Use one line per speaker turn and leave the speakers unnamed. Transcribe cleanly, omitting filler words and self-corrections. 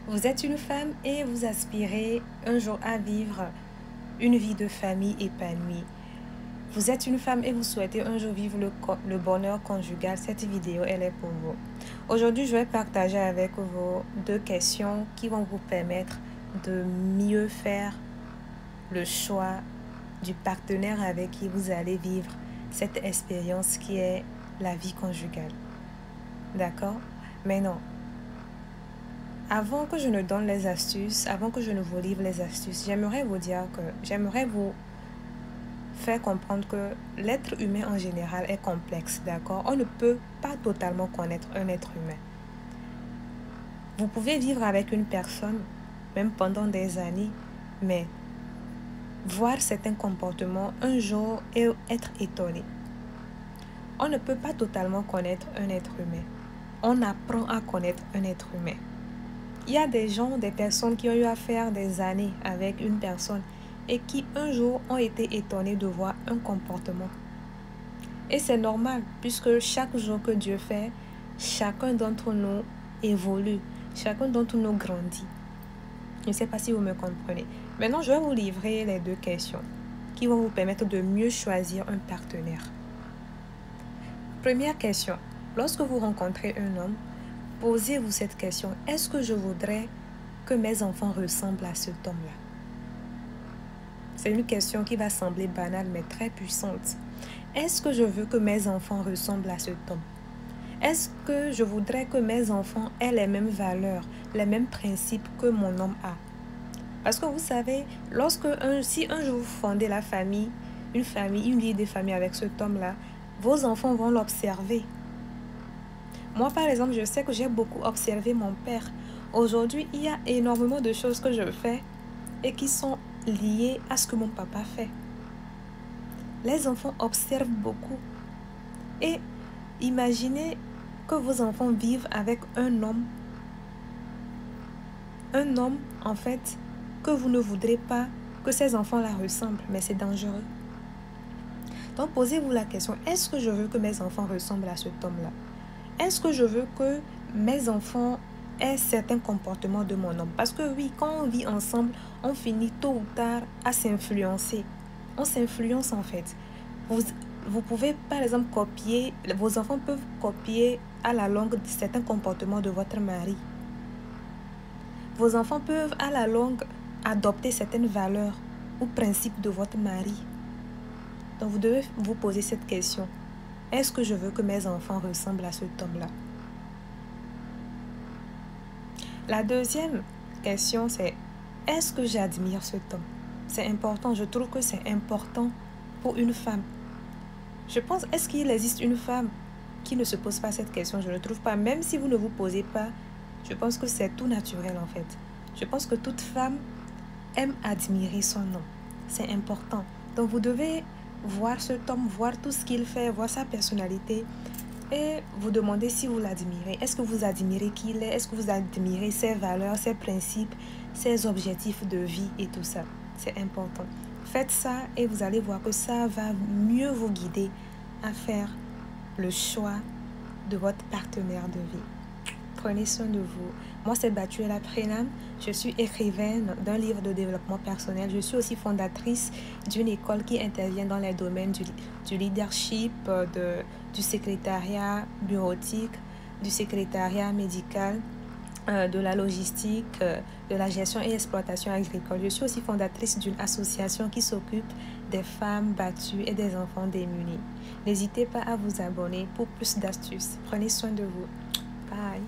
Vous êtes une femme et vous aspirez un jour à vivre une vie de famille épanouie. Vous êtes une femme et vous souhaitez un jour vivre le bonheur conjugal. Cette vidéo, elle est pour vous. Aujourd'hui, je vais partager avec vous 2 questions qui vont vous permettre de mieux faire le choix du partenaire avec qui vous allez vivre cette expérience qui est la vie conjugale. D'accord? Mais non. Avant que je ne donne les astuces, avant que je ne vous livre les astuces, j'aimerais vous faire comprendre que l'être humain en général est complexe, d'accord? On ne peut pas totalement connaître un être humain. Vous pouvez vivre avec une personne, même pendant des années, mais voir certains comportements un jour et être étonné. On ne peut pas totalement connaître un être humain. On apprend à connaître un être humain. Il y a des personnes qui ont eu à faire des années avec une personne et qui un jour ont été étonnés de voir un comportement. Et c'est normal puisque chaque jour que Dieu fait, chacun d'entre nous évolue, chacun d'entre nous grandit. Je ne sais pas si vous me comprenez. Maintenant, je vais vous livrer les 2 questions qui vont vous permettre de mieux choisir un partenaire. Première question. Lorsque vous rencontrez un homme, posez-vous cette question. Est-ce que je voudrais que mes enfants ressemblent à cet homme-là? C'est une question qui va sembler banale, mais très puissante. Est-ce que je veux que mes enfants ressemblent à cet homme? Est-ce que je voudrais que mes enfants aient les mêmes valeurs, les mêmes principes que mon homme a? Parce que vous savez, si un jour vous fondez une vie de famille avec cet homme-là, vos enfants vont l'observer. Moi, par exemple, je sais que j'ai beaucoup observé mon père. Aujourd'hui, il y a énormément de choses que je fais et qui sont liées à ce que mon papa fait. Les enfants observent beaucoup. Et imaginez que vos enfants vivent avec un homme, en fait, que vous ne voudrez pas que ces enfants-là ressemblent, mais c'est dangereux. Donc, posez-vous la question, est-ce que je veux que mes enfants ressemblent à cet homme-là? Est-ce que je veux que mes enfants aient certains comportements de mon homme? Parce que oui, quand on vit ensemble, on finit tôt ou tard à s'influencer. On s'influence en fait. Vous pouvez par exemple vos enfants peuvent copier à la longue certains comportements de votre mari. Vos enfants peuvent à la longue adopter certaines valeurs ou principes de votre mari. Donc vous devez vous poser cette question. Est-ce que je veux que mes enfants ressemblent à cet homme-là? La deuxième question, c'est est-ce que j'admire cet homme? C'est important, je trouve que c'est important pour une femme. Je pense, est-ce qu'il existe une femme qui ne se pose pas cette question? Je ne trouve pas. Même si vous ne vous posez pas, je pense que c'est tout naturel en fait. Je pense que toute femme aime admirer son homme. C'est important. Donc vous devez voir cet homme, voir tout ce qu'il fait, voir sa personnalité et vous demander si vous l'admirez. Est-ce que vous admirez qui il est? Est-ce que vous admirez ses valeurs, ses principes, ses objectifs de vie et tout ça? C'est important. Faites ça et vous allez voir que ça va mieux vous guider à faire le choix de votre partenaire de vie. Prenez soin de vous. Moi, c'est Batuela Prenam. Je suis écrivaine d'un livre de développement personnel. Je suis aussi fondatrice d'une école qui intervient dans les domaines du leadership, du secrétariat bureautique, du secrétariat médical, de la logistique, de la gestion et exploitation agricole. Je suis aussi fondatrice d'une association qui s'occupe des femmes battues et des enfants démunis. N'hésitez pas à vous abonner pour plus d'astuces. Prenez soin de vous. Bye.